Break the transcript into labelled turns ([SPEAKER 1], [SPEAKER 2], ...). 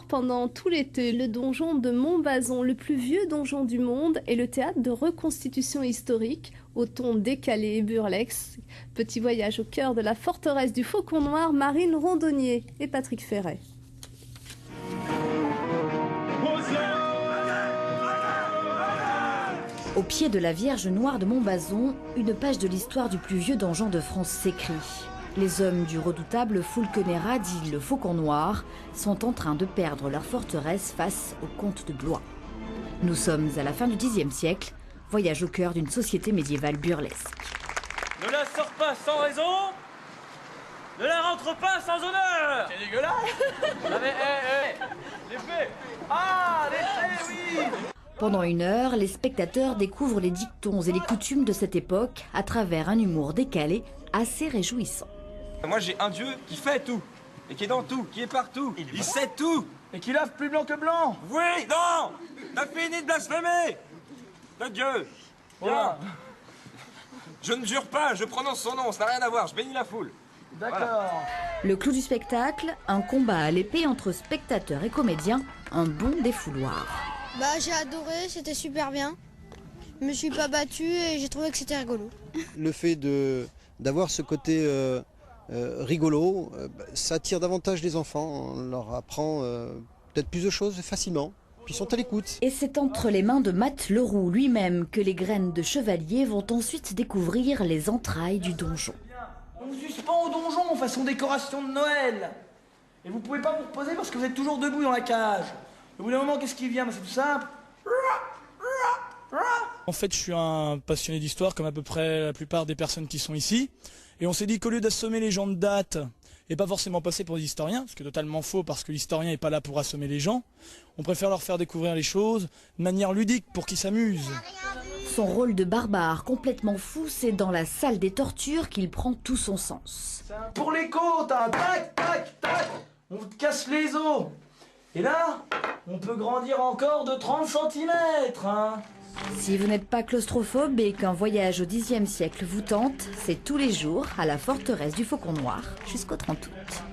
[SPEAKER 1] Pendant tout l'été, le donjon de Montbazon, le plus vieux donjon du monde, est le théâtre de reconstitution historique au ton décalé et burlesque. Petit voyage au cœur de la forteresse du Faucon Noir, Marine Rondonnier et Patrick Ferret.
[SPEAKER 2] Au pied de la Vierge Noire de Montbazon, une page de l'histoire du plus vieux donjon de France s'écrit. Les hommes du redoutable Fulconera, dit le Faucon Noir, sont en train de perdre leur forteresse face aux comtes de Blois. Nous sommes à la fin du Xe siècle, voyage au cœur d'une société médiévale burlesque.
[SPEAKER 3] Ne la sors pas sans raison, ne la rentre pas sans honneur. C'est dégueulasse. Non mais, l'épée. Ah, l'épée, oui.
[SPEAKER 2] Pendant une heure, les spectateurs découvrent les dictons et les coutumes de cette époque à travers un humour décalé assez réjouissant.
[SPEAKER 4] Moi j'ai un dieu qui fait tout, et qui est dans tout, qui est partout, il sait tout.
[SPEAKER 3] Et qui lave plus blanc que blanc.
[SPEAKER 4] Oui, non. T'as fini de blasphémer. De Dieu. Bien. Je ne jure pas, je prononce son nom, ça n'a rien à voir, je bénis la foule.
[SPEAKER 3] D'accord.
[SPEAKER 4] Voilà.
[SPEAKER 2] Le clou du spectacle, un combat à l'épée entre spectateurs et comédiens, un bon défouloir.
[SPEAKER 5] J'ai adoré, c'était super bien. Je me suis pas battue et j'ai trouvé que c'était rigolo.
[SPEAKER 6] Le fait d'avoir ce côté rigolo, ça attire davantage les enfants, on leur apprend peut-être plus de choses facilement, puis ils sont à l'écoute.
[SPEAKER 2] Et c'est entre les mains de Matt Leroux lui-même que les graines de chevalier vont ensuite découvrir les entrailles du donjon.
[SPEAKER 3] On vous suspend au donjon façon décoration de Noël. Et vous pouvez pas vous reposer parce que vous êtes toujours debout dans la cage. Au bout d'un moment, qu'est-ce qui vient? C'est tout simple.
[SPEAKER 7] En fait, je suis un passionné d'histoire, comme à peu près la plupart des personnes qui sont ici. Et on s'est dit qu'au lieu d'assommer les gens de date, et pas forcément passer pour des historiens, ce qui est totalement faux parce que l'historien n'est pas là pour assommer les gens, on préfère leur faire découvrir les choses de manière ludique pour qu'ils s'amusent.
[SPEAKER 2] Son rôle de barbare complètement fou, c'est dans la salle des tortures qu'il prend tout son sens.
[SPEAKER 3] Pour les côtes, hein. Tac, tac, tac, on vous casse les os. Et là, on peut grandir encore de 30 cm. Hein.
[SPEAKER 2] Si vous n'êtes pas claustrophobe et qu'un voyage au Xe siècle vous tente, c'est tous les jours à la forteresse du Faucon Noir jusqu'au 30 août.